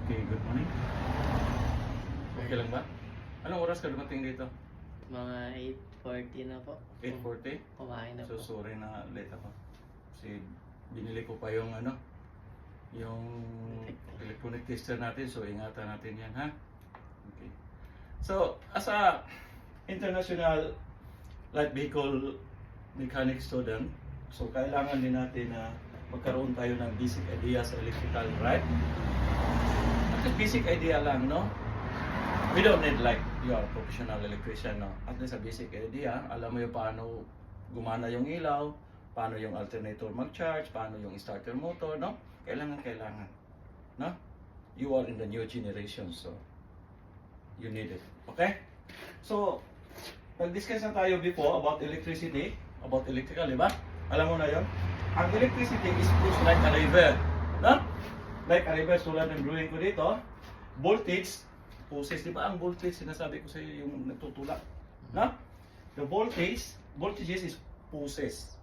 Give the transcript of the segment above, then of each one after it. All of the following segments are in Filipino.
Okay, good morning. Okay lang ba? Anong oras ka dumating dito? Mga 8:40 na po. 8:40? Kumain na So po. sorry na late ako. Kasi binili ko pa yung yung electronic tester natin, so ingatan natin yan, ha? Okay. So, as a international light vehicle mechanic student, so kailangan din natin na magkaroon tayo ng basic idea sa electrical, right? At least basic idea lang, no? We don't need like you are a professional electrician, no? At least a basic idea, alam mo yung paano gumana yung ilaw, paano yung alternator mag-charge, paano yung starter motor, no? Kailangan, no? You are in the new generation, so you need it, okay? So, nag-discuss na tayo before about electricity, about electrical, di ba? Alam mo na yon. Ang electricity is pushed like a river, no? Like a river, tulad ng drawing ko dito. Voltage, poses, di ba ang voltage, sinasabi ko sa iyo yung nagtutulak, no? The voltages is poses.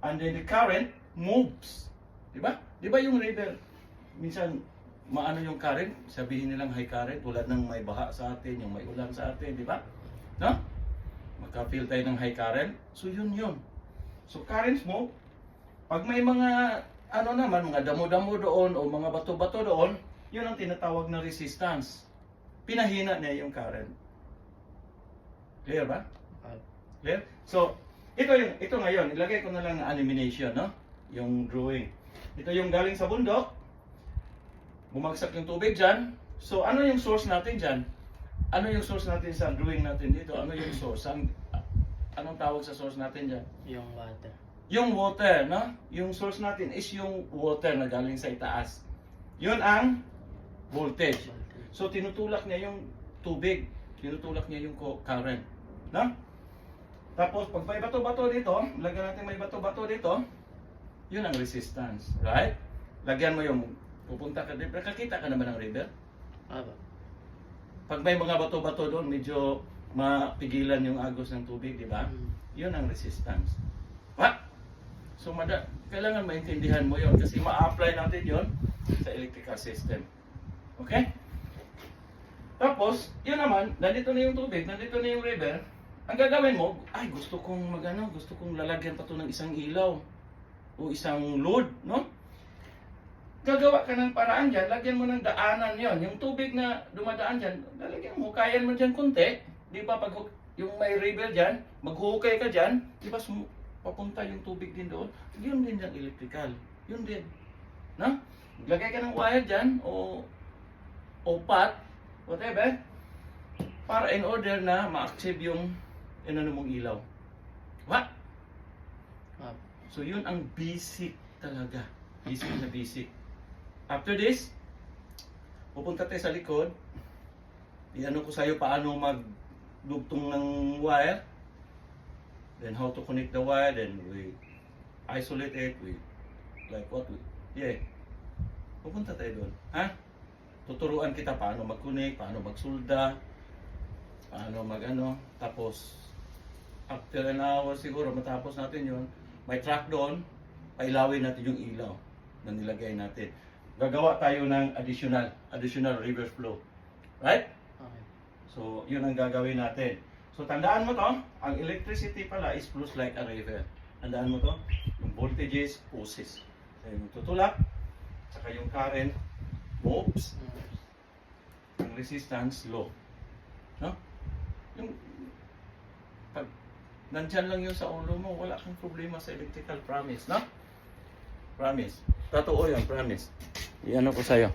And then the current moves, di ba? Di ba yung river, minsan maano yung current, sabihin nilang high current, tulad ng may baha sa atin, yung may ulan sa atin, di ba? No? Magka-feel tayo ng high current, so yun. So currents mo, pag may mga ano naman, mga damo-damo doon o mga bato-bato doon, yun ang tinatawag na resistance. Pinahina niya yung current. Clear ba? Clear? So, ito ngayon, ilagay ko na lang na animation, no? Yung drawing. Ito yung galing sa bundok. Bumagsak yung tubig dyan. So, ano yung source natin dyan? Ano yung source natin sa drawing natin dito? Ano yung source? Anong tawag sa source natin dyan? Yung water. Yung water, no? Yung source natin is yung water na galing sa itaas. Yun ang voltage. So, tinutulak niya yung tubig. Tinutulak niya yung current. No? Tapos, pag may bato-bato dito, lagyan natin may bato-bato dito, yun ang resistance. Right? Lagyan mo yung, pupunta ka dito, nakakita ka naman ng river? Aba. Pag may mga bato-bato doon, medyo mapigilan yung agos ng tubig, di ba? Yun ang resistance. Ha? So, kailangan maintindihan mo yon kasi ma-apply natin yon sa electrical system. Okay? Tapos, yun naman, nandito na yung tubig, nandito na yung river. Ang gagawin mo, ay gusto kong lalagyan pa to ng isang ilaw o isang load, no? Gagawa ka ng paraan dyan, lagyan mo ng daanan yon. Yung tubig na dumadaan dyan, lalagyan mo, kayan mo dyan konti. Di ba pag yung may river dyan, maghukay ka dyan, di ba papunta yung tubig din doon? Yun din yung electrical. Yun din. No? Maglagay ka ng wire dyan o pot, whatever, para in order na ma-achieve yung mong ilaw. What? So yun ang basic talaga. Basic na basic. After this, pupunta tayo sa likod. Iano ko sa'yo paano magdugtong ng wire. Then how to connect the wire. Then we isolate it. Pupunta tayo doon. Ha? Tuturuan kita paano mag-connect, paano magsulda, paano tapos after an hour siguro matapos natin yun, may track doon, pailawin natin yung ilaw na nilagay natin. Gagawa tayo ng additional reverse flow. Right? Okay. So, yun ang gagawin natin. So, tandaan mo to, ang electricity pala is flows like a river. Tandaan mo to, yung voltages, poses. So, yung tutulak, saka yung current, moves, ang resistance, low. No? Yung, pag nandyan lang yun sa ulo mo, wala kang problema sa electrical, promise, no? Promise. Totoo yun, promise. Iyan ko sa'yo.